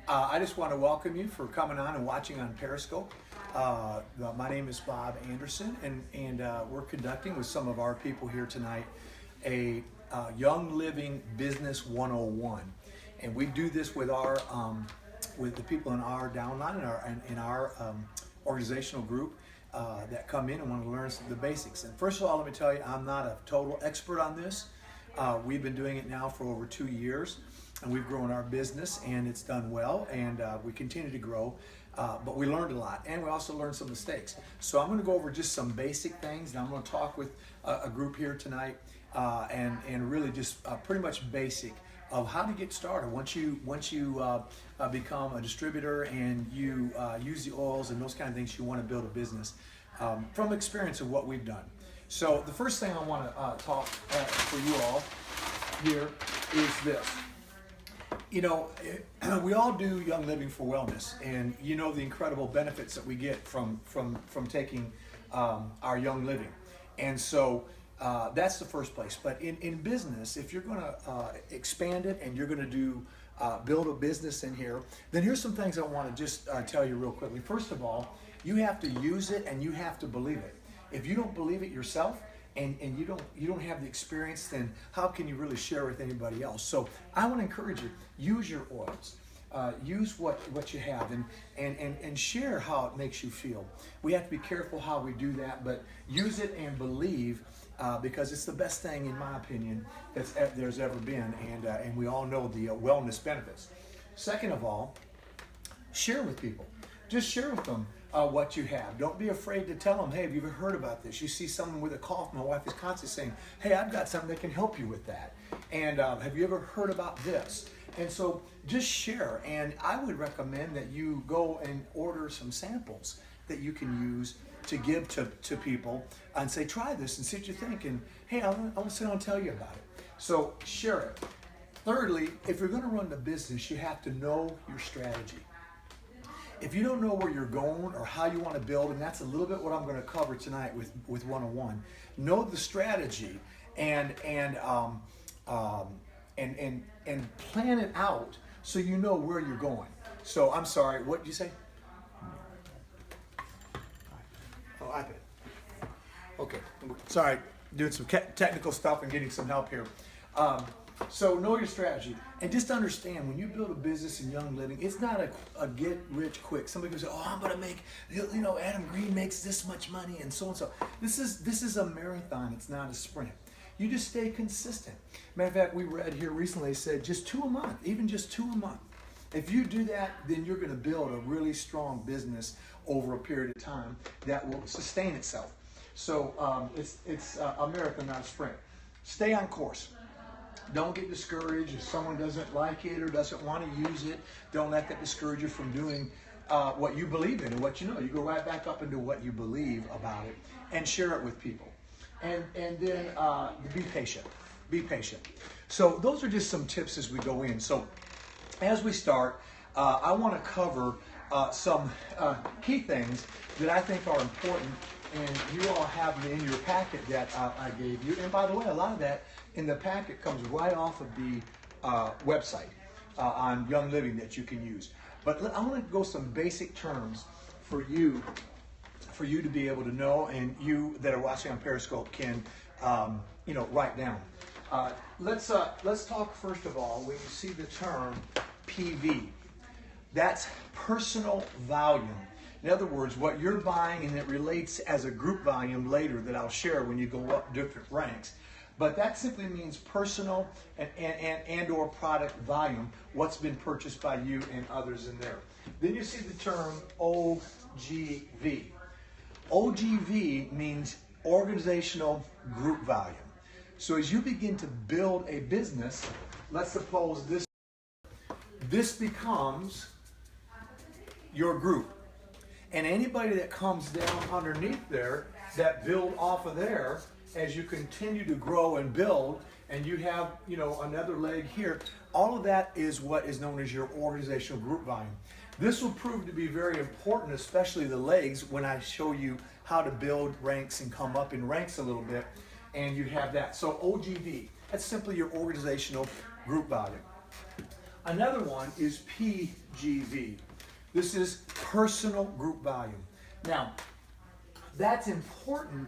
I just want to welcome you for coming on and watching on Periscope. My name is Bob Anderson, and we're conducting with some of our people here tonight a Young Living Business 101. And we do this with our with the people in our downline in our organizational group that come in and want to learn some of the basics. And first of all, let me tell you, I'm not a total expert on this. We've been doing it now for over 2 years, and we've grown our business, and it's done well, and we continue to grow. But we learned a lot, and we also learned some mistakes. So I'm going to go over just some basic things, and I'm going to talk with a group here tonight, and really just pretty much basic of how to get started once you become a distributor and you use the oils and those kind of things. You want to build a business from experience of what we've done. So the first thing I want to talk for you all here is this. You know, we all do Young Living for Wellness, and you know the incredible benefits that we get from taking our Young Living. And so that's the first place. But in business, if you're going to expand it and you're going to do build a business in here, then here's some things I want to just tell you real quickly. First of all, you have to use it and you have to believe it. If you don't believe it yourself, and you don't have the experience, then how can you really share with anybody else? So I want to encourage you, use your oils. Use what you have and share how it makes you feel. We have to be careful how we do that, but use it and believe because it's the best thing, in my opinion, there's ever been, and we all know the wellness benefits. Second of all, share with people. Just share with them what you have. Don't be afraid to tell them, hey, have you ever heard about this? You see someone with a cough, my wife is constantly saying, hey, I've got something that can help you with that. And have you ever heard about this? And so just share. And I would recommend that you go and order some samples that you can use to give to people and say, try this and see what you think. And hey, I want to sit down and tell you about it. So share it. Thirdly, if you're going to run the business, you have to know your strategy. If you don't know where you're going or how you want to build, and that's a little bit what I'm going to cover tonight with 101, know the strategy and plan it out so you know where you're going. So I'm sorry, what did you say? Oh, iPad. Okay, sorry, doing some technical stuff and getting some help here. So know your strategy, and just understand when you build a business in Young Living, it's not a get rich quick. Somebody can say, "Oh, I'm gonna make, you know, Adam Green makes this much money," and so and so. This is a marathon. It's not a sprint. You just stay consistent. Matter of fact, we read here recently, it said just 2 a month, even just 2 a month. If you do that, then you're going to build a really strong business over a period of time that will sustain itself. So it's a marathon, not a sprint. Stay on course. Don't get discouraged if someone doesn't like it or doesn't want to use it. Don't let that discourage you from doing what you believe in and what you know. You go right back up into what you believe about it and share it with people. And then be patient. Be patient. So those are just some tips as we go in. So as we start, I want to cover some key things that I think are important, and you all have in your packet that I gave you. And by the way, a lot of that in the packet comes right off of the website on Young Living that you can use. But I want to go some basic terms for you to be able to know, and you that are watching on Periscope can write down. Let's talk first of all when you see the term PV. That's personal volume. In other words, what you're buying, and it relates as a group volume later that I'll share when you go up different ranks. But that simply means personal and or product volume, what's been purchased by you and others in there. Then you see the term OGV. OGV means organizational group volume. So as you begin to build a business, let's suppose this becomes your group. And anybody that comes down underneath there, that build off of there, as you continue to grow and build, and you have, another leg here, all of that is what is known as your organizational group volume. This will prove to be very important, especially the legs, when I show you how to build ranks and come up in ranks a little bit, and you have that. So OGV, that's simply your organizational group volume. Another one is PGV. This is personal group volume. Now, that's important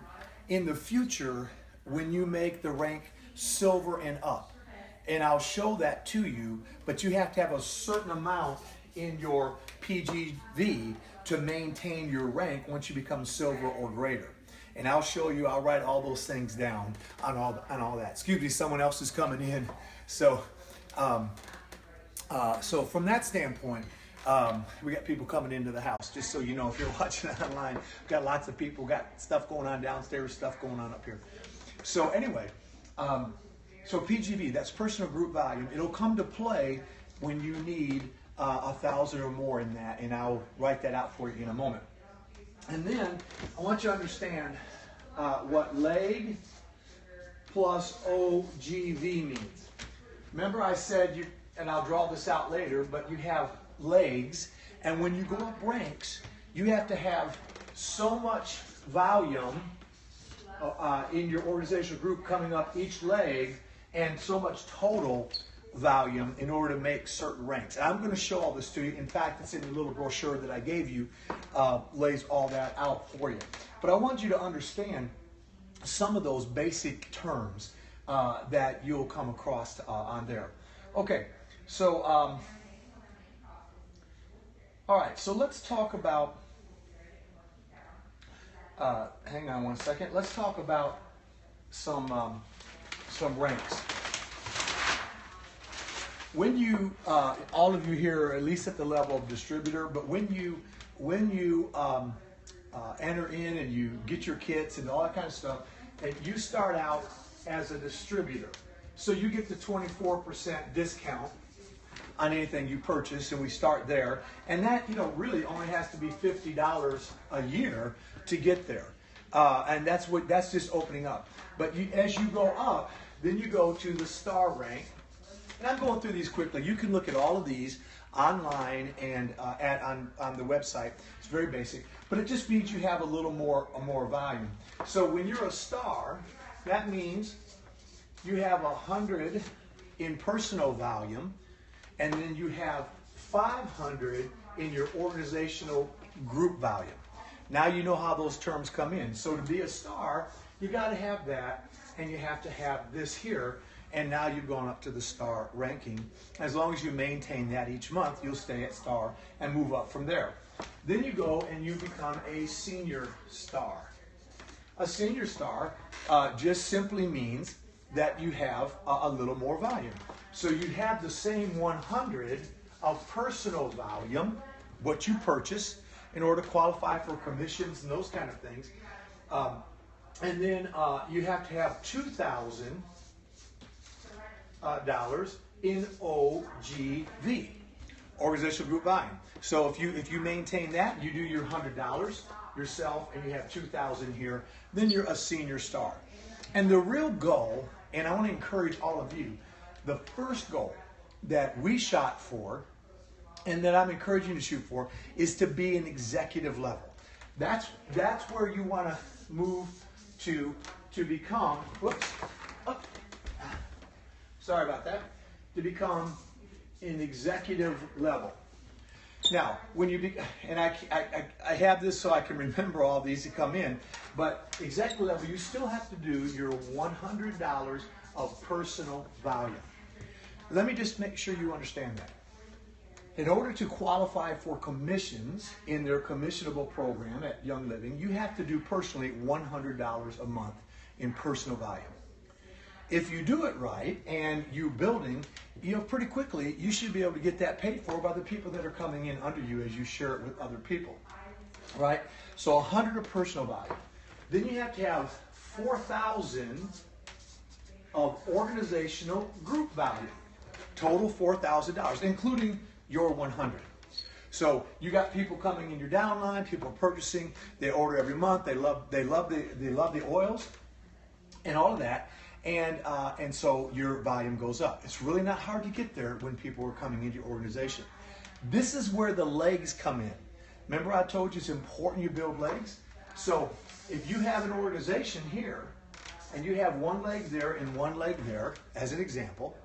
in the future when you make the rank silver and up. And I'll show that to you, but you have to have a certain amount in your PGV to maintain your rank once you become silver or greater. And I'll show you, I'll write all those things down on all that. Excuse me, someone else is coming in. So, so from that standpoint, we got people coming into the house, just so you know, if you're watching online, we've got lots of people, got stuff going on downstairs, stuff going on up here. So anyway, so PGV, that's personal group volume. It'll come to play when you need 1,000 or more in that, and I'll write that out for you in a moment. And then I want you to understand what leg plus OGV means. Remember I said, and I'll draw this out later, but you have legs, and when you go up ranks, you have to have so much volume in your organizational group coming up each leg, and so much total volume in order to make certain ranks. And I'm going to show all this to you. In fact, it's in the little brochure that I gave you, lays all that out for you. But I want you to understand some of those basic terms that you'll come across on there. Okay, so all right, so let's talk about, hang on one second, let's talk about some ranks. When you, all of you here are at least at the level of distributor, but when you enter in and you get your kits and all that kind of stuff, and you start out as a distributor. So you get the 24% discount on anything you purchase, and we start there. And that, really only has to be $50 a year to get there. And that's just opening up. But as you go up, then you go to the star rank. And I'm going through these quickly. You can look at all of these online and on the website. It's very basic, but it just means you have a little more volume. So when you're a star, that means you have 100 in personal volume, and then you have 500 in your organizational group volume. Now you know how those terms come in. So to be a star, you got to have that, and you have to have this here. And now you've gone up to the star ranking. As long as you maintain that each month, you'll stay at star and move up from there. Then you go and you become a senior star. A senior star just simply means that you have a little more volume. So you have the same 100 of personal volume, what you purchase in order to qualify for commissions and those kind of things. And then you have to have $2,000 in OGV, organizational group volume. So if you maintain that, you do your $100 yourself, and you have 2,000 here, then you're a senior star. And the real goal, and I want to encourage all of you, the first goal that we shot for, and that I'm encouraging you to shoot for, is to be an executive level. That's where you want to move to become. Whoops. Oh. Sorry about that. To become an executive level. Now, when you and I have this so I can remember all these that come in, but executive level, you still have to do your $100 of personal volume. Let me just make sure you understand that. In order to qualify for commissions in their commissionable program at Young Living, you have to do personally $100 a month in personal volume. If you do it right and you're building, pretty quickly, you should be able to get that paid for by the people that are coming in under you as you share it with other people, right? So 100 of personal value. Then you have to have 4,000 of organizational group value, total $4,000, including your 100. So you got people coming in your downline, people purchasing, they order every month, they love the oils and all of that. And so your volume goes up. It's really not hard to get there when people are coming into your organization. This is where the legs come in. Remember I told you it's important you build legs? So if you have an organization here, and you have one leg there and one leg there, as an example,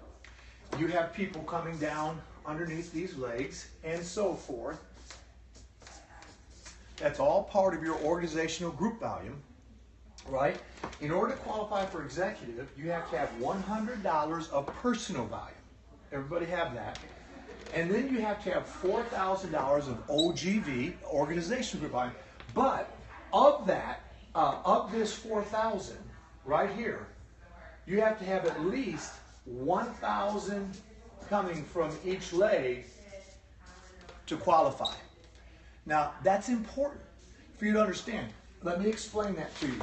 you have people coming down underneath these legs and so forth. That's all part of your organizational group volume, right? In order to qualify for executive, you have to have $100 of personal volume. Everybody have that. And then you have to have $4,000 of OGV, organizational group volume. But of that, of this 4,000 right here, you have to have at least 1,000 coming from each leg to qualify. Now, that's important for you to understand. Let me explain that to you.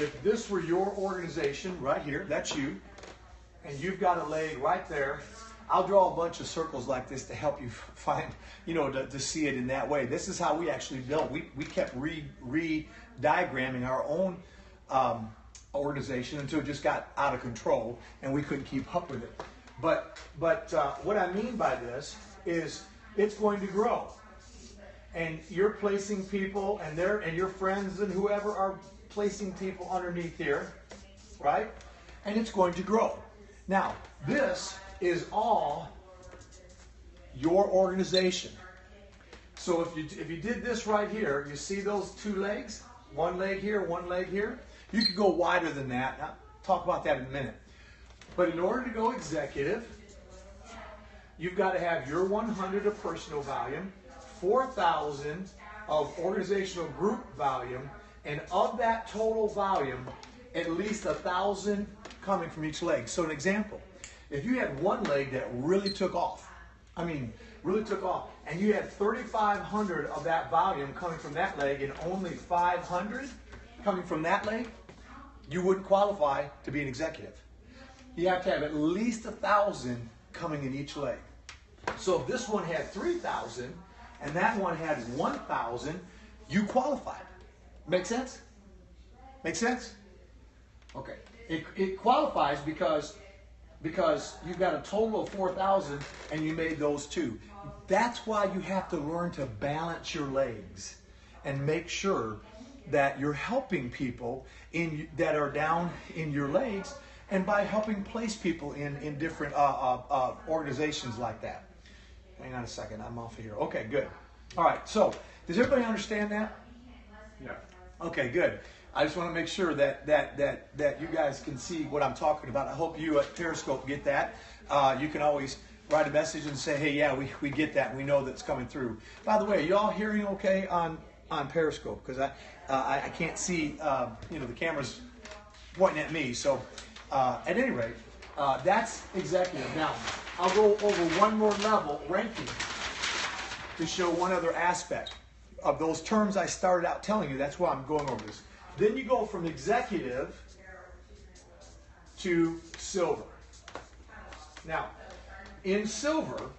If this were your organization right here, that's you, and you've got a leg right there, I'll draw a bunch of circles like this to help you find, to see it in that way. This is how we actually built. We kept re-diagramming our own organization until it just got out of control and we couldn't keep up with it. But what I mean by this is it's going to grow, and you're placing people, and your friends and whoever are placing people underneath here, right? And it's going to grow. Now, this is all your organization. So if you did this right here, you see those two legs, one leg here, one leg here. You could go wider than that. I'll talk about that in a minute. But in order to go executive, you've got to have your 100 of personal volume, 4,000 of organizational group volume, and of that total volume, at least 1,000 coming from each leg. So an example, if you had one leg that really took off, and you had 3,500 of that volume coming from that leg and only 500 coming from that leg, you wouldn't qualify to be an executive. You have to have at least 1,000 coming in each leg. So if this one had 3,000 and that one had 1,000, you qualified. Make sense? Make sense? Okay. It qualifies because you've got a total of 4,000 and you made those two. That's why you have to learn to balance your legs and make sure that you're helping people that are down in your legs, and by helping place people in different organizations like that. Hang on a second, I'm off of here. Okay, good. All right, so does everybody understand that? Yeah. Okay, good. I just want to make sure that you guys can see what I'm talking about. I hope you at Periscope get that. You can always write a message and say, hey, yeah, we get that, and we know that's coming through. By the way, you all hearing okay on Periscope? Because I can't see, the camera's pointing at me. So at any rate, that's executive. Now, I'll go over one more level, ranking, to show one other aspect of those terms I started out telling you. That's why I'm going over this. Then you go from executive to silver. Now, in silver,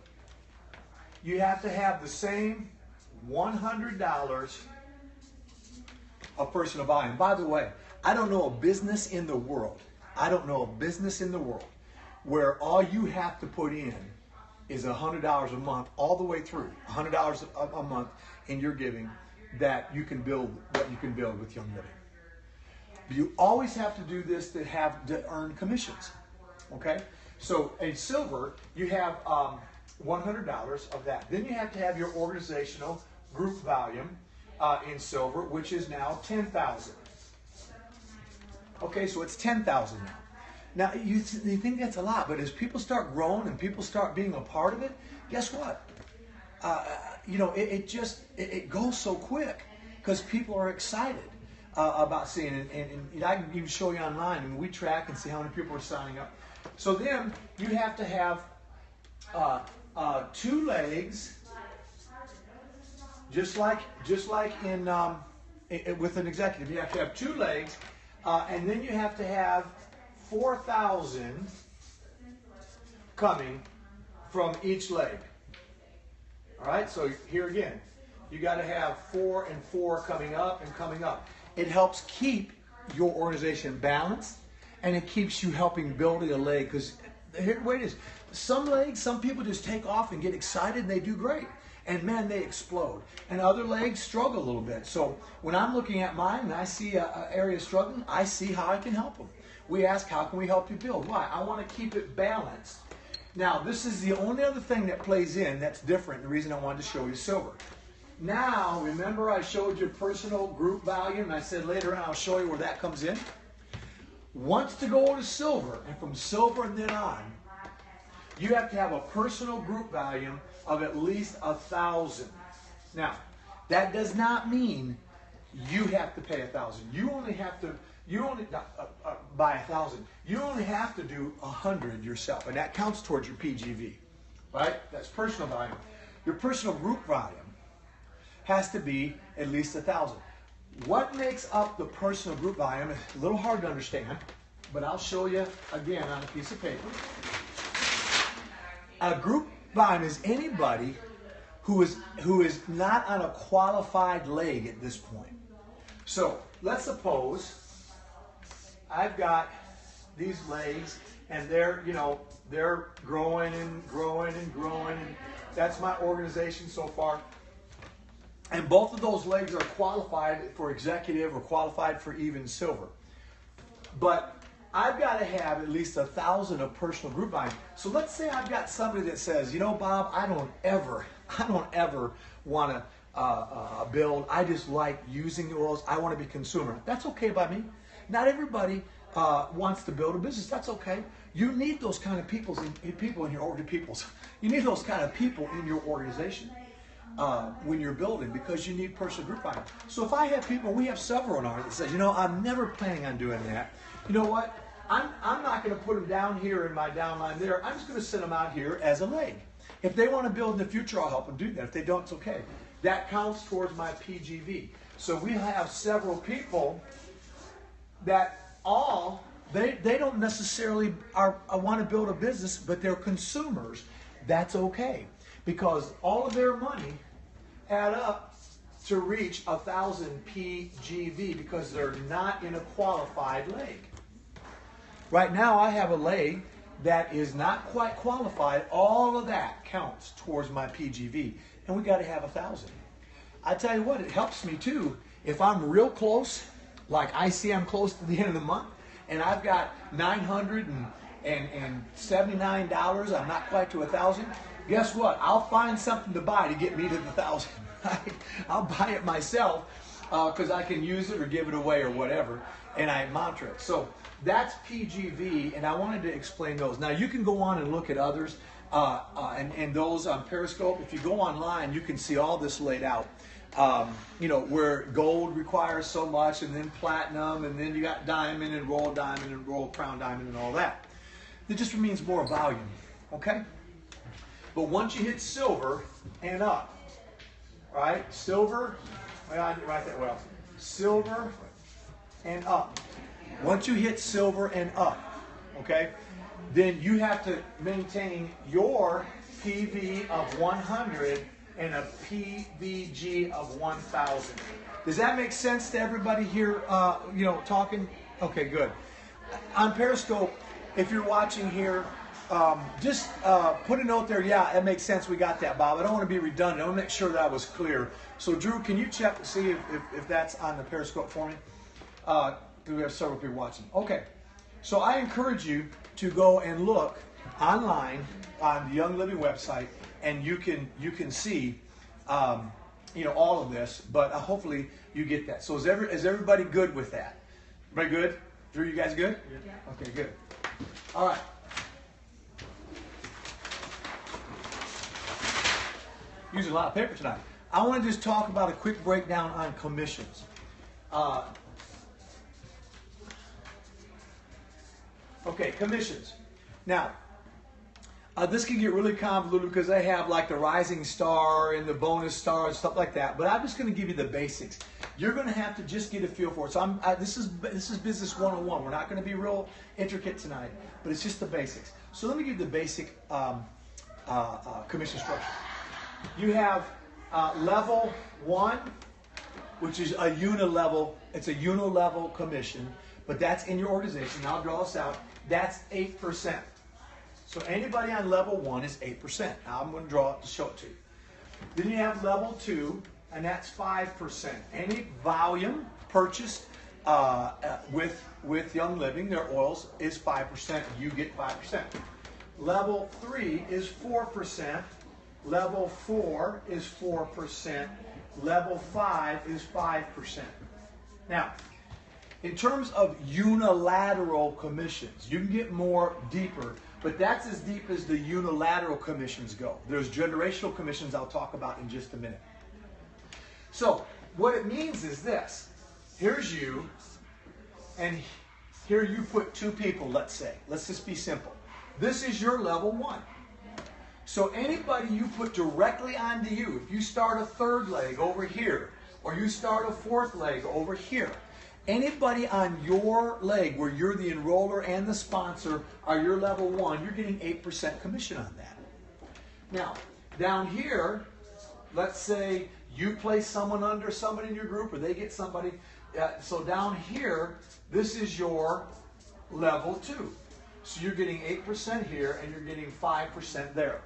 you have to have the same $100 of personal volume. By the way, I don't know a business in the world where all you have to put in is $100 a month all the way through, $100 a month in your giving, that you can build what you can build with Young Living. You always have to do this to earn commissions, okay? So in silver, you have $100 of that. Then you have to have your organizational group volume in silver, which is now 10,000. Okay, so it's 10,000 now. Now, you think that's a lot, but as people start growing and people start being a part of it, guess what? It goes so quick because people are excited about seeing it. And I can even show you online, and we track and see how many people are signing up. So then you have to have two legs, just like in with an executive. You have to have two legs, and then you have to have 4,000 coming from each leg. All right, so here again, you got to have 4 and 4 coming up and coming up. It helps keep your organization balanced, and it keeps you helping building a leg. Because here, the way it is, some people just take off and get excited and they do great. And man, they explode. And other legs struggle a little bit. So when I'm looking at mine and I see an area struggling, I see how I can help them. we ask, how can we help you build? Why? I want to keep it balanced. Now, this is the only other thing that plays in that's different. The reason I wanted to show you silver. Now, remember I showed you personal group value, and I said later on I'll show you where that comes in. Once to go to silver, and from silver and then on, you have to have a personal group value of at least 1,000. Now, that does not mean you have to pay 1,000. You only have to, buy 1,000. You only have to do 100 yourself, and that counts towards your PGV, right? That's personal volume. Your personal group volume has to be at least 1,000. What makes up the personal group volume is a little hard to understand, but I'll show you again on a piece of paper. A group volume is anybody who is not on a qualified leg at this point. So let's suppose I've got these legs, and they're growing and growing and growing. And that's my organization so far. And both of those legs are qualified for executive or qualified for even silver. But I've got to have at least 1,000 of personal group volume. So let's say I've got somebody that says, you know, Bob, I don't ever want to build. I just like using the oils. I want to be consumer. That's okay by me. Not everybody wants to build a business. That's okay. You need those kind of people in your You need those kind of people in your organization when you're building, because you need personal group volume. So if I have people, we have several in ours that says, you know, I'm never planning on doing that. You know what? I'm not going to put them down here in my downline there. I'm just going to send them out here as a leg. If they want to build in the future, I'll help them do that. If they don't, it's okay. That counts towards my PGV. So we have several people that they don't necessarily want to build a business, but they're consumers. That's okay, because all of their money add up to reach 1,000 PGV because they're not in a qualified leg. Right now, I have a leg that is not quite qualified. All of that counts towards my PGV, and we got to have 1,000. I tell you what, it helps me too if I'm real close. Like I see I'm close to the end of the month, and I've got $979. I'm not quite to 1,000. Guess what? I'll find something to buy to get me to the 1,000. I'll buy it myself because I can use it or give it away or whatever, and I monitor it. So that's PGV, and I wanted to explain those. Now you can go on and look at others and those on Periscope. If you go online, you can see all this laid out. You know, where gold requires so much, and then platinum, and then you got diamond and roll crown diamond and all that. It just means more volume, okay? But once you hit silver and up, right? Silver, I didn't write that well. Silver and up. Once you hit silver and up, okay, then you have to maintain your PV of 100 and a PVG of 1,000. Does that make sense to everybody here, you know, talking? Okay, good. On Periscope, if you're watching here, just put a note there. Yeah, that makes sense. We got that, Bob. I don't want to be redundant. I want to make sure that I was clear. So, Drew, can you check to see if that's on the Periscope for me? We have several people watching. Okay. So I encourage you to go and look online on the Young Living website, and you can see, you know, all of this. But hopefully you get that. So is everybody good with that? Everybody good? Drew, you guys good? Yeah. Okay, good. All right. Using a lot of paper tonight. I want to just talk about a quick breakdown on commissions. Okay, commissions. Now, this can get really convoluted because they have like the rising star and the bonus star and stuff like that. But I'm just going to give you the basics. You're going to have to just get a feel for it. So this is business 101. We're not going to be real intricate tonight, but it's just the basics. So let me give you the basic commission structure. You have level 1, which is a unilevel. It's a unilevel commission, but that's in your organization. Now I'll draw this out. That's 8%. So anybody on level 1 is 8%. Now I'm going to draw it to show it to you. Then you have level 2, and that's 5%. Any volume purchased with Young Living, their oils is 5%. You get 5%. Level 3 is 4%. Level 4 is 4%. Level 5 is 5%. Now, in terms of unilateral commissions, you can get more deeper, but that's as deep as the unilateral commissions go. There's generational commissions I'll talk about in just a minute. So what it means is this. Here's you, and here you put 2 people, let's say. Let's just be simple. This is your level 1. So anybody you put directly onto you, if you start a 3rd leg over here, or you start a 4th leg over here, anybody on your leg where you're the enroller and the sponsor are your level 1, you're getting 8% commission on that. Now, down here, let's say you place someone under somebody in your group or they get somebody. So down here, this is your level 2. So you're getting 8% here and you're getting 5% there.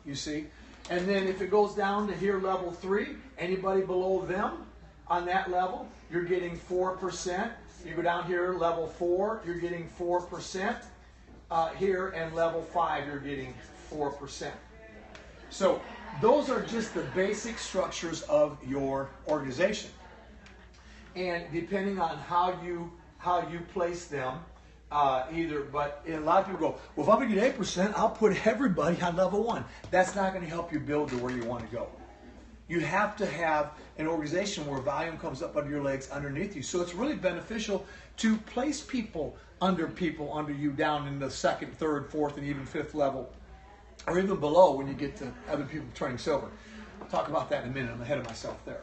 You see? And then if it goes down to here, level 3, anybody below them on that level, you're getting 4%. You go down here, level 4, you're getting 4% here, and level 5, you're getting 4%. So those are just the basic structures of your organization. And depending on how you place them, but a lot of people go, well, if I'm going to get 8%, I'll put everybody on level 1. That's not going to help you build to where you want to go. You have to have an organization where volume comes up under your legs underneath you. So it's really beneficial to place people under you down in the 2nd, 3rd, 4th, and even 5th level, or even below when you get to other people turning silver. I'll talk about that in a minute. I'm ahead of myself there.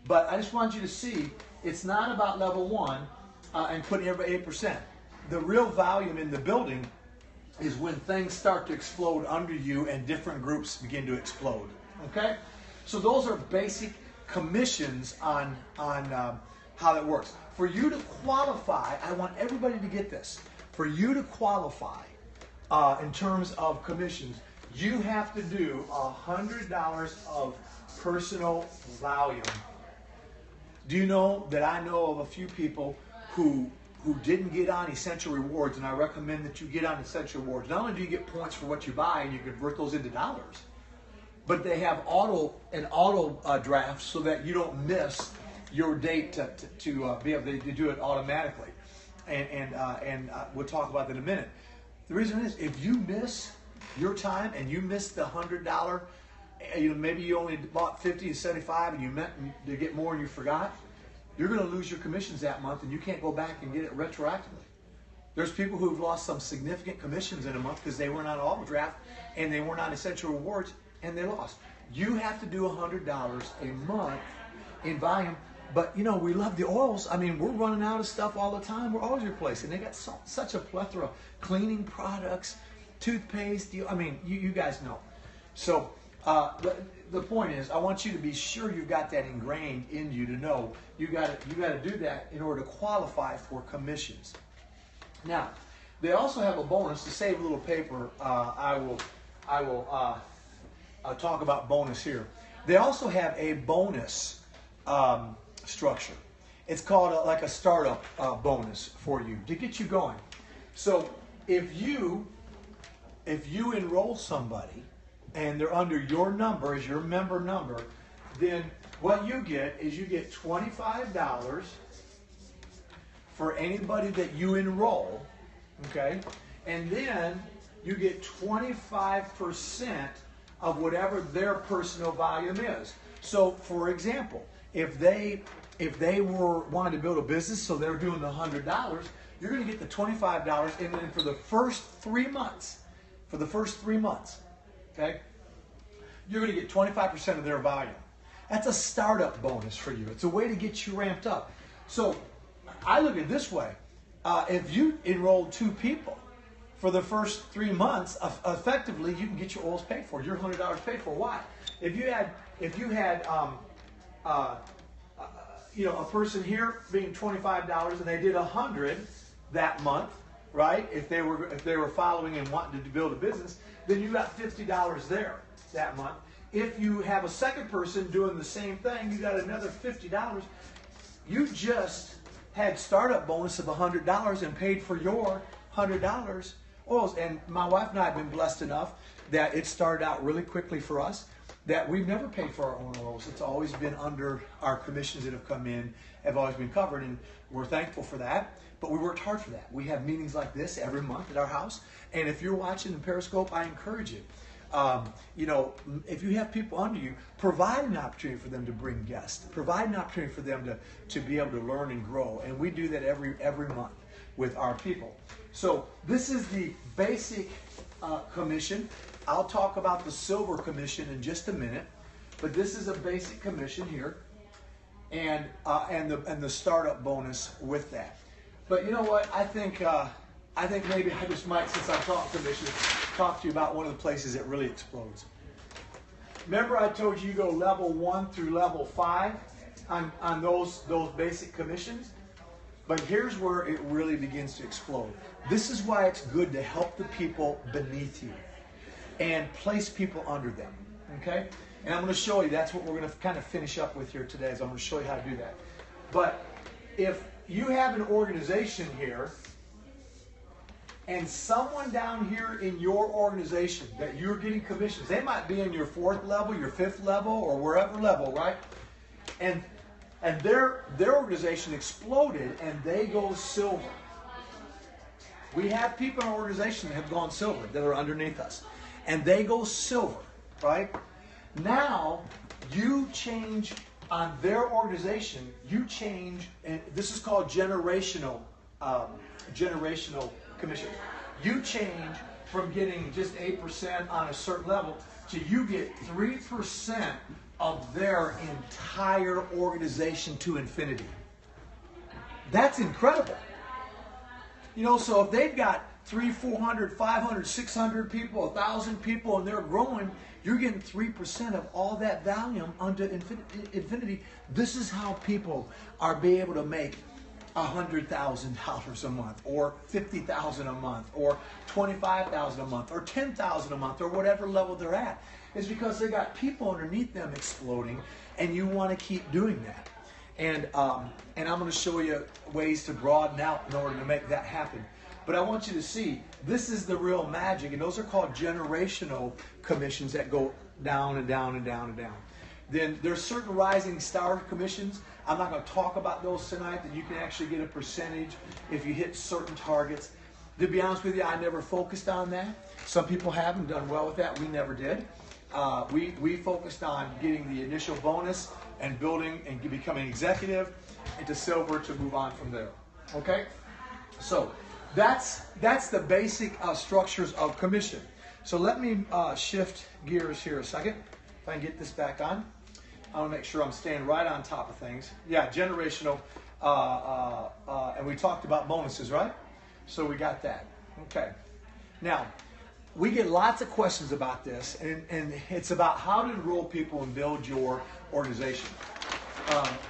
But I just want you to see, it's not about level 1 and putting everybody 8%. The real volume in the building is when things start to explode under you and different groups begin to explode. Okay? So those are basic commissions on how that works. For you to qualify, I want everybody to get this. For you to qualify in terms of commissions, you have to do $100 of personal volume. Do you know that I know of a few people who didn't get on Essential Rewards, and I recommend that you get on Essential Rewards. Not only do you get points for what you buy, and you convert those into dollars, but they have an auto draft so that you don't miss your date to be able to do it automatically. And we'll talk about that in a minute. The reason is, if you miss your time and you miss the $100, maybe you only bought 50 and 75 and you meant to get more and you forgot, you're going to lose your commissions that month and you can't go back and get it retroactively. There's people who've lost some significant commissions in a month because they weren't on auto draft and they weren't on Essential Rewards and they lost. You have to do $100 a month in volume. But, we love the oils. I mean, we're running out of stuff all the time. We're always replacing. They got such a plethora of cleaning products, toothpaste. You guys know. So the point is, I want you to be sure you've got that ingrained in you to know you got to do that in order to qualify for commissions. Now, they also have a bonus. To save a little paper, I will talk about bonus here. They also have a bonus structure. It's called like a startup bonus for you to get you going. So if you enroll somebody and they're under your number as your member number, then what you get is you get $25 for anybody that you enroll, okay? And then you get 25% of whatever their personal volume is. So, for example, if they were wanting to build a business, so they're doing the $100, you're going to get the $25, and then for the first 3 months, okay, you're going to get 25% of their volume. That's a startup bonus for you. It's a way to get you ramped up. So I look at it this way. If you enrolled 2 people for the first 3 months, effectively you can get your oils paid for. Your $100 paid for. Why? If you had a person here being $25 and they did $100 that month, right? If they were following and wanting to build a business, then you got $50 there that month. If you have a second person doing the same thing, you got another $50. You just had startup bonus of $100 and paid for your $100 oils. And my wife and I have been blessed enough that it started out really quickly for us, that we've never paid for our own oils. It's always been under our commissions that have come in, have always been covered, and we're thankful for that. But we worked hard for that. We have meetings like this every month at our house. And if you're watching the Periscope, I encourage you. You know, if you have people under you, provide an opportunity for them to bring guests. Provide an opportunity for them to be able to learn and grow. And we do that every month with our people. So this is the basic commission. I'll talk about the silver commission in just a minute. But this is a basic commission here. And the startup bonus with that. But you know what? I think maybe I just might, since I'm talking commission, talk to you about one of the places that really explodes. Remember I told you go level 1 through level 5 on those basic commissions? But here's where it really begins to explode. This is why it's good to help the people beneath you and place people under them. Okay? And I'm going to show you, that's what we're going to kind of finish up with here today, is I'm going to show you how to do that. But if you have an organization here, and someone down here in your organization that you're getting commissions, they might be in your 4th level, your 5th level, or wherever level, right? And their organization exploded and they go silver. We have people in our organization that have gone silver that are underneath us. And they go silver, right? Now, you change on their organization, you change, and this is called generational commission. You change from getting just 8% on a certain level to you get 3% of their entire organization to infinity. That's incredible. You know, so if they've got 300, 400, 500, 600 people, 1,000 people, and they're growing, you're getting 3% of all that volume unto infinity. This is how people are being able to make $100,000 a month, or $50,000 a month, or $25,000 a month, or $10,000 a month, or whatever level they're at. It's because they got people underneath them exploding, and you want to keep doing that. And I'm going to show you ways to broaden out in order to make that happen. But I want you to see, this is the real magic, and those are called generational commissions that go down and down and down and down. Then there's certain rising star commissions. I'm not going to talk about those tonight, that you can actually get a percentage if you hit certain targets. To be honest with you, I never focused on that. Some people have and done well with that. We never did. We focused on getting the initial bonus and building and becoming executive into silver to move on from there. Okay? So that's the basic structures of commission. So let me shift gears here a second. If I can get this back on. I want to make sure I'm staying right on top of things. Yeah, generational, and we talked about bonuses, right? So we got that. Okay. Now, we get lots of questions about this, and it's about how to enroll people and build your organization.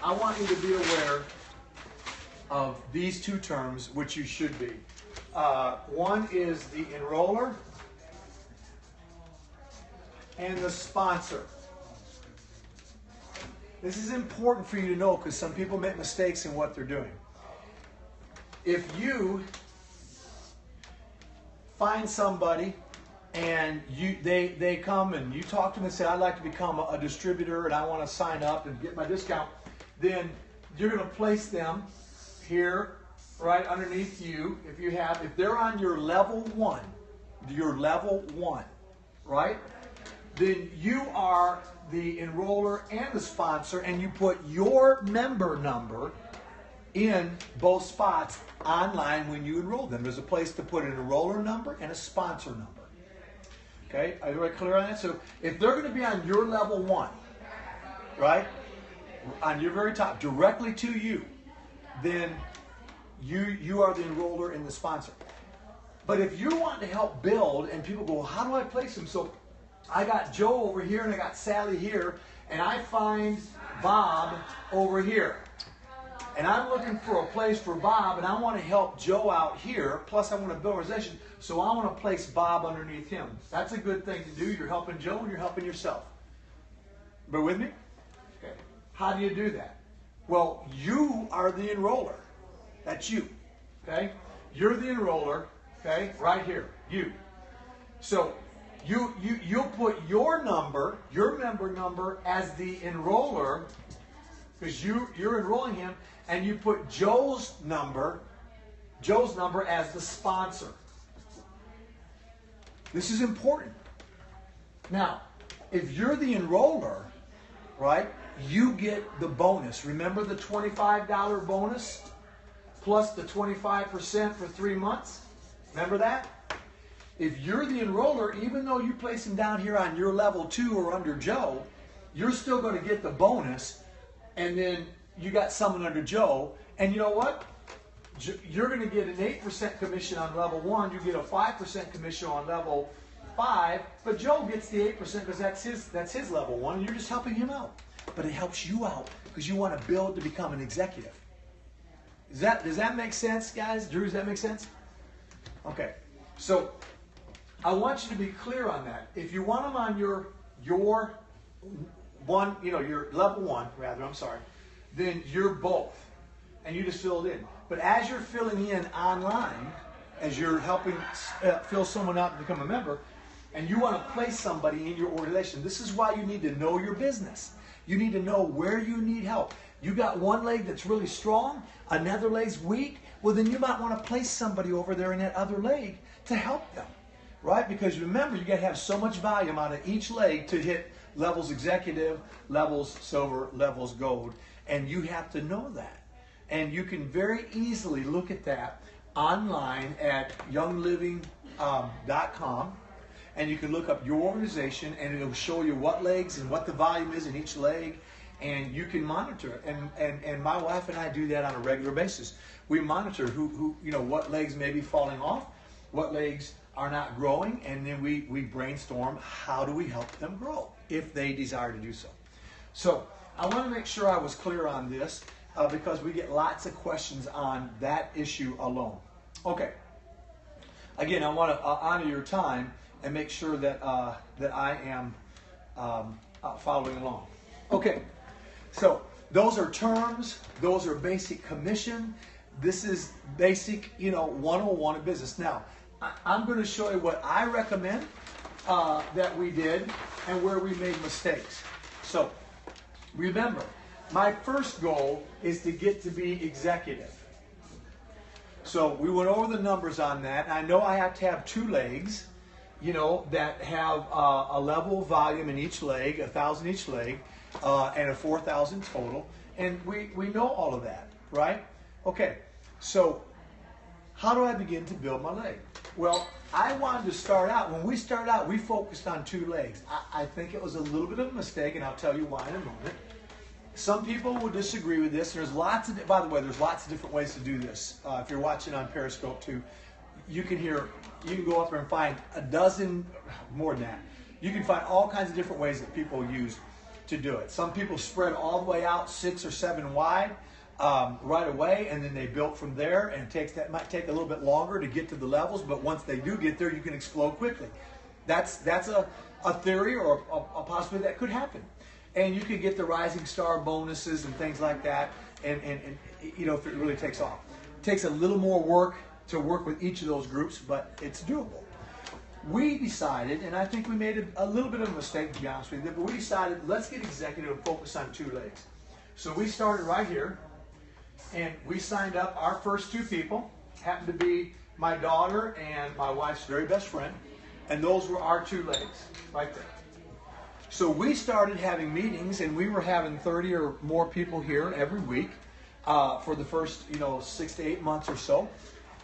I want you to be aware of these two terms, which you should be. One is the enroller and the sponsor. This is important for you to know because some people make mistakes in what they're doing. If you find somebody and they come and you talk to them and say, I'd like to become a distributor and I want to sign up and get my discount, then you're going to place them here right underneath you. If they're on your level 1, right? Then you are the enroller and the sponsor, and you put your member number in both spots online when you enroll them. There's a place to put an enroller number and a sponsor number. Okay, are you very clear on that? So if they're going to be on your level 1, right, on your very top, directly to you, then you are the enroller and the sponsor. But if you want to help build, and people go, well, how do I place them? So I got Joe over here and I got Sally here, and I find Bob over here. And I'm looking for a place for Bob, and I want to help Joe out here, plus I want to build an organization, so I want to place Bob underneath him. That's a good thing to do. You're helping Joe and you're helping yourself. Bear with me? Okay. How do you do that? Well, you are the enroller. That's you, okay? You're the enroller, okay, right here, you. So you'll put your number, your member number as the enroller, because you're enrolling him, and you put Joe's number as the sponsor. This is important. Now, if you're the enroller, right, you get the bonus. Remember the $25 bonus plus the 25% for 3 months? Remember that? If you're the enroller, even though you place him down here on your level 2 or under Joe, you're still going to get the bonus, and then you got someone under Joe, and you know what? You're going to get an 8% commission on level 1, you get a 5% commission on level 5, but Joe gets the 8% because that's his level 1, and you're just helping him out. But it helps you out because you want to build to become an executive. Does that make sense, guys? Drew, does that make sense? Okay. So I want you to be clear on that. If you want them on your one, your level 1, rather, I'm sorry, then you're both. And you just fill it in. But as you're filling in online, as you're helping fill someone out to become a member, and you want to place somebody in your organization, this is why you need to know your business. You need to know where you need help. You got one leg that's really strong, another leg's weak, well then you might want to place somebody over there in that other leg to help them, right? Because remember, you got to have so much volume out of each leg to hit levels executive, levels silver, levels gold, and you have to know that. And you can very easily look at that online at youngliving.com, and you can look up your organization, and it'll show you what legs and what the volume is in each leg, and you can monitor it. And my wife and I do that on a regular basis. We monitor who what legs may be falling off, what legs are not growing, and then we brainstorm how do we help them grow if they desire to do so. So I want to make sure I was clear on this because we get lots of questions on that issue alone. Okay. Again, I want to honor your time and make sure that that I am following along. Okay. So those are terms. Those are basic commission. This is basic, 101 of business. Now, I'm going to show you what I recommend that we did and where we made mistakes. So remember, my first goal is to get to be executive. So we went over the numbers on that. I know I have to have 2 legs, that have a level of volume in each leg, 1,000 each leg, and a 4,000 total. And we know all of that, right? Okay, so how do I begin to build my leg? Well, I wanted to start out, when we started out, we focused on 2 legs. I think it was a little bit of a mistake, and I'll tell you why in a moment. Some people will disagree with this. There's lots of, by the way, there's lots of different ways to do this. If you're watching on Periscope too, you can go up there and find a dozen, more than that. You can find all kinds of different ways that people use to do it. Some people spread all the way out 6 or 7 wide right away, and then they build from there, and that might take a little bit longer to get to the levels, but once they do get there, you can explode quickly. That's a theory or a possibility that could happen. And you could get the rising star bonuses and things like that, and if it really takes off. It takes a little more work to work with each of those groups, but it's doable. We decided, and I think we made a little bit of a mistake, to be honest with you, but we decided, let's get executive and focus on 2 legs. So we started right here, and we signed up our first 2 people, happened to be my daughter and my wife's very best friend, and those were our 2 legs, right there. So we started having meetings, and we were having 30 or more people here every week for the first 6 to 8 months or so.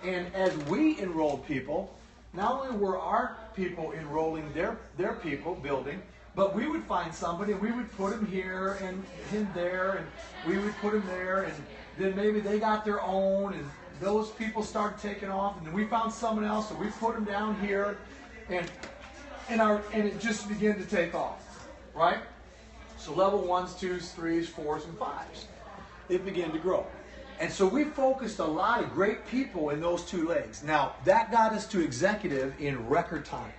And as we enrolled people, not only were our people enrolling their people, building, but we would find somebody, and we would put them here and him there, and we would put them there, and then maybe they got their own, and those people started taking off, and then we found someone else, and we put them down here, and it just began to take off. Right? So level 1s, 2s, 3s, 4s, and 5s. It began to grow. And so we focused a lot of great people in those 2 legs. Now, that got us to executive in record time.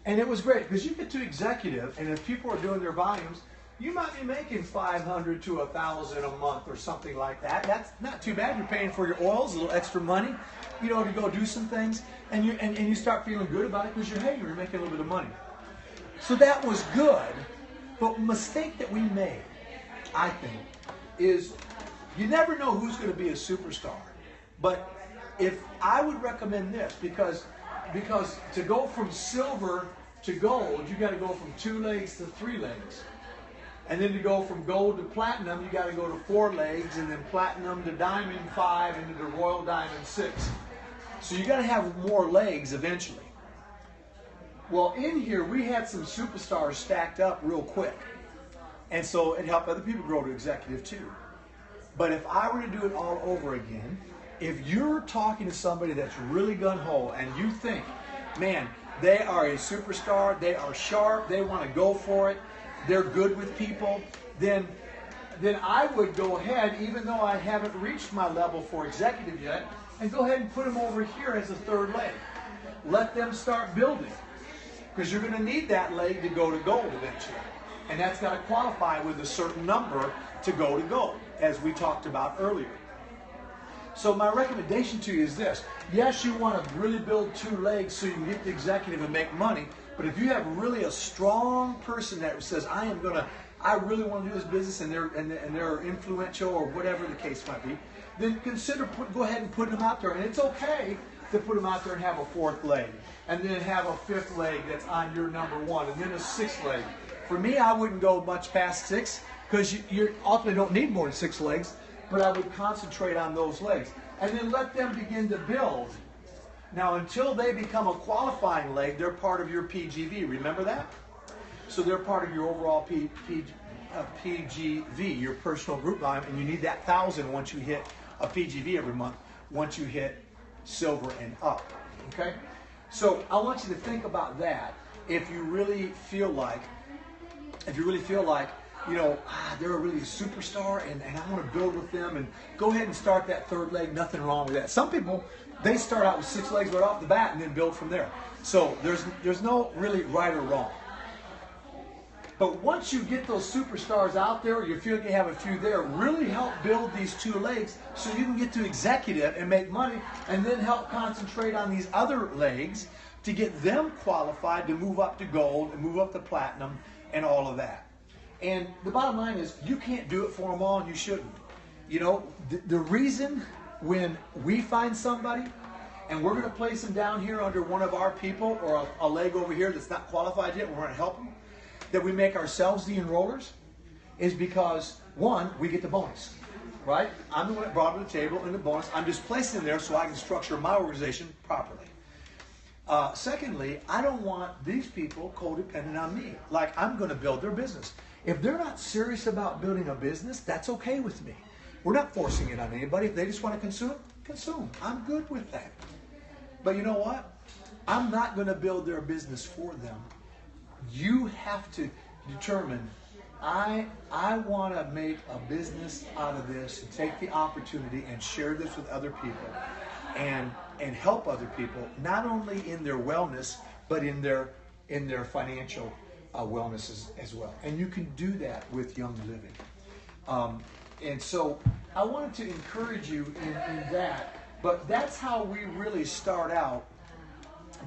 And it was great because you get to executive, and if people are doing their volumes, you might be making 500 to 1,000 a month or something like that. That's not too bad. You're paying for your oils, a little extra money, you know, to go do some things, and you start feeling good about it because you're making a little bit of money. So that was good, but mistake that we made, I think, is you never know who's going to be a superstar. But if I would recommend this, because to go from silver to gold, you got to go from 2 legs to 3 legs. And then to go from gold to platinum, you got to go to 4 legs, and then platinum to diamond 5, and to royal diamond 6. So you got to have more legs eventually. Well, in here, we had some superstars stacked up real quick. And so it helped other people grow to executive too. But if I were to do it all over again, if you're talking to somebody that's really gung-ho and you think, man, they are a superstar, they are sharp, they want to go for it, they're good with people, then I would go ahead, even though I haven't reached my level for executive yet, and go ahead and put them over here as a 3rd leg. Let them start building. Because you're going to need that leg to go to gold eventually. And that's got to qualify with a certain number to go to gold, as we talked about earlier. So my recommendation to you is this. Yes, you want to really build 2 legs so you can get the executive and make money. But if you have really a strong person that says, I really want to do this business, and they're influential or whatever the case might be, then consider go ahead and put them out there. And it's okay to put them out there and have a 4th leg, and then have a 5th leg that's on your number 1, and then a 6th leg. For me, I wouldn't go much past 6, because you ultimately don't need more than 6 legs, but I would concentrate on those legs. And then let them begin to build. Now, until they become a qualifying leg, they're part of your PGV. Remember that? So they're part of your overall PGV, your personal group volume, and you need that 1,000 once you hit a PGV every month, once you hit silver and up. Okay? So I want you to think about that. If you really feel like, you know, they're a really superstar, and I want to build with them, and go ahead and start that 3rd leg. Nothing wrong with that. Some people, they start out with 6 legs right off the bat and then build from there. So there's no really right or wrong. But once you get those superstars out there, or you feel like you have a few there, really help build these 2 legs so you can get to executive and make money, and then help concentrate on these other legs to get them qualified to move up to gold and move up to platinum and all of that. And the bottom line is, you can't do it for them all, and you shouldn't. You know, the reason when we find somebody and we're going to place them down here under one of our people, or a leg over here that's not qualified yet, we're going to help them, that we make ourselves the enrollers, is because, one, we get the bonus, right? I'm the one that brought it to the table, and the bonus, I'm just placing them there so I can structure my organization properly. Secondly, I don't want these people codependent on me. Like, I'm going to build their business. If they're not serious about building a business, that's okay with me. We're not forcing it on anybody. If they just want to consume, consume. I'm good with that. But you know what? I'm not going to build their business for them. You have to determine, I want to make a business out of this, and take the opportunity and share this with other people, and help other people, not only in their wellness, but in their financial wellness as well. And you can do that with Young Living. And so I wanted to encourage you in that, but that's how we really start out,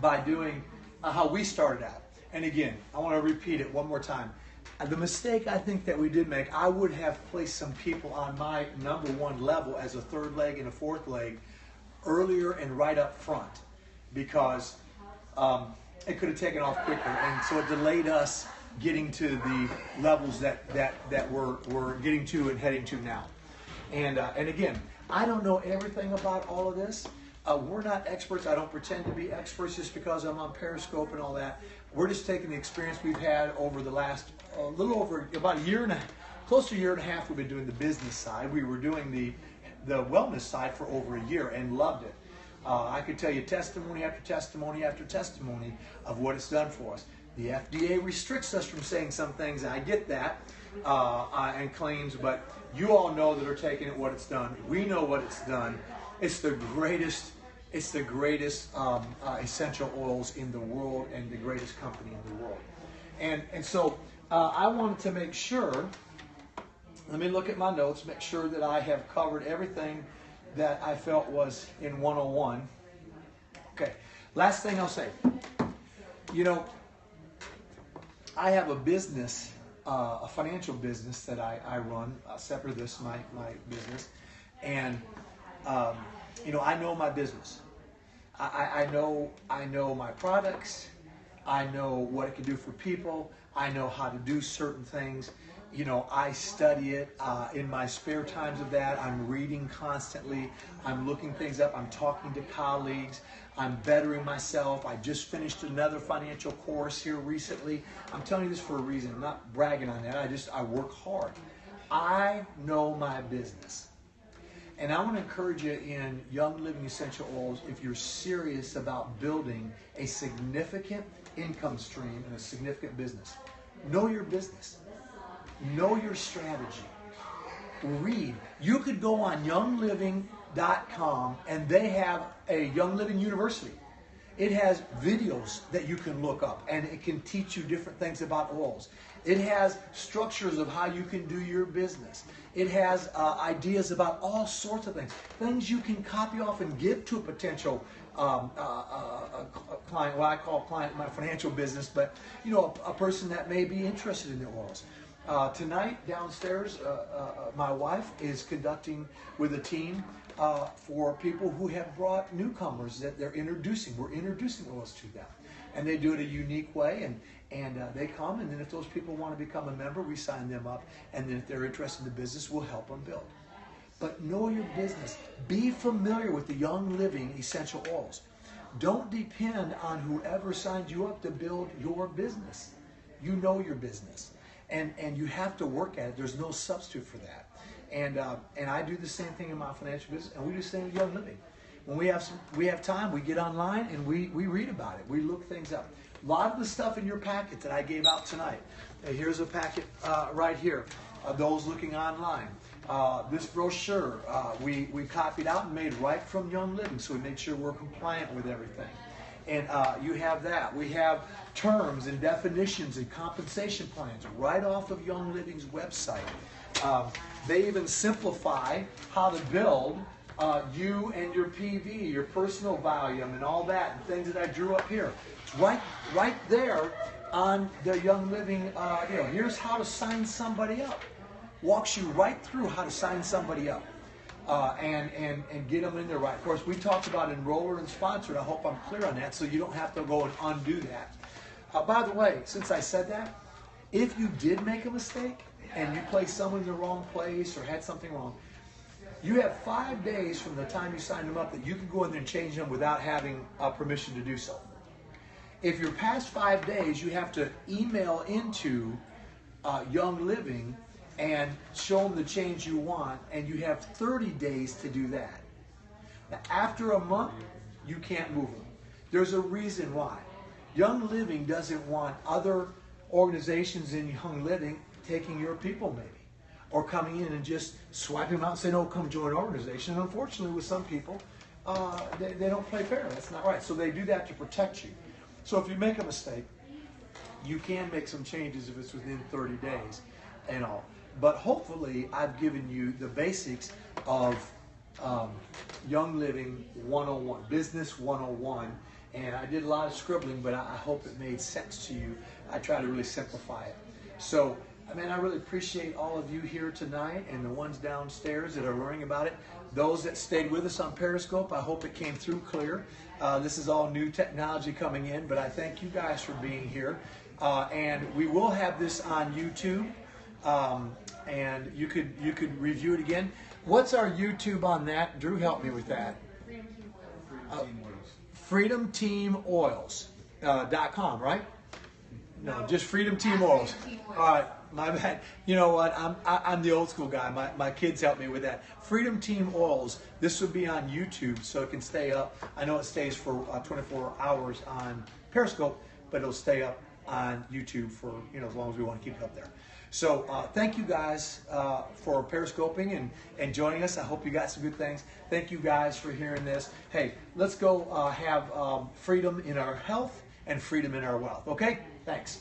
by doing how we started out. And again, I want to repeat it one more time. The mistake I think that we did make, I would have placed some people on my number 1 level as a 3rd leg and a 4th leg earlier and right up front, because it could have taken off quicker, and so it delayed us getting to the levels that we're getting to and heading to now. And again, I don't know everything about all of this. We're not experts. I don't pretend to be experts just because I'm on Periscope and all that. We're just taking the experience we've had over the last little over about a year and close to a year and a half. We've been doing the business side. We were doing the wellness side for over a year and loved it. I could tell you testimony after testimony after testimony of what it's done for us. The FDA restricts us from saying some things, and I get that, and claims, but you all know that are taking it what it's done. We know what it's done. It's the greatest essential oils in the world, and the greatest company in the world. And so I wanted to make sure, let me look at my notes, make sure that I have covered everything that I felt was in 101. Okay, last thing I'll say. You know, I have a business, a financial business that I run, separate of this, my business. And, you know, I know my business. I know my products. I know what it can do for people. I know how to do certain things. You know, I study it in my spare times of that. I'm reading constantly. I'm looking things up. I'm talking to colleagues. I'm bettering myself. I just finished another financial course here recently. I'm telling you this for a reason. I'm not bragging on that. I work hard. I know my business. And I want to encourage you in Young Living Essential Oils, if you're serious about building a significant income stream and a significant business, know your business. Know your strategy. Read. You could go on youngliving.com and they have a Young Living University. It has videos that you can look up and it can teach you different things about oils. It has structures of how you can do your business. It has ideas about all sorts of things. Things you can copy off and give to a potential client, what I call client in my financial business, but you know, a person that may be interested in the oils. Tonight downstairs, my wife is conducting with a team for people who have brought newcomers that they're introducing. We're introducing oils to them. And they do it a unique way, and they come, and then if those people want to become a member, we sign them up, and then if they're interested in the business, we'll help them build. But know your business. Be familiar with the Young Living Essential Oils. Don't depend on whoever signed you up to build your business. You know your business. And you have to work at it. There's no substitute for that. And I do the same thing in my financial business, and we do the same with Young Living. When we have time, we get online and we read about it. We look things up. A lot of the stuff in your packet that I gave out tonight. Here's a packet right here. Those looking online. This brochure we copied out and made right from Young Living, so we made sure we're compliant with everything. And you have that. We have terms and definitions and compensation plans right off of Young Living's website. They even simplify how to build you and your PV, your personal volume, and all that, and things that I drew up here. It's right there on the Young Living. Here's how to sign somebody up. Walks you right through how to sign somebody up. And get them in there right. Of course, we talked about Enroller and Sponsored. I hope I'm clear on that, so you don't have to go and undo that. By the way, since I said that, if you did make a mistake and you placed someone in the wrong place or had something wrong, you have 5 days from the time you signed them up that you can go in there and change them without having permission to do so. If you're past 5 days, you have to email into Young Living and show them the change you want, and you have 30 days to do that. Now, after a month, you can't move them. There's a reason why. Young Living doesn't want other organizations in Young Living taking your people maybe, or coming in and just swiping them out and saying, "Oh, come join our organization." And unfortunately, with some people, they don't play fair. That's not right. So they do that to protect you. So if you make a mistake, you can make some changes if it's within 30 days and all. But hopefully, I've given you the basics of Young Living 101, Business 101. And I did a lot of scribbling, but I hope it made sense to you. I try to really simplify it. So, I really appreciate all of you here tonight and the ones downstairs that are learning about it. Those that stayed with us on Periscope, I hope it came through clear. This is all new technology coming in, but I thank you guys for being here. And we will have this on YouTube. And you could review it again. What's our YouTube on that? Drew, help me with that. FreedomTeamOils.com, right? No, just Freedom Team Oils. All right, my bad. You know what? I'm the old school guy. My kids help me with that. Freedom Team Oils. This will be on YouTube, so it can stay up. I know it stays for 24 hours on Periscope, but it'll stay up on YouTube for as long as we want to keep it up there. So thank you guys for periscoping and joining us. I hope you got some good things. Thank you guys for hearing this. Hey, let's go have freedom in our health and freedom in our wealth. Okay? Thanks.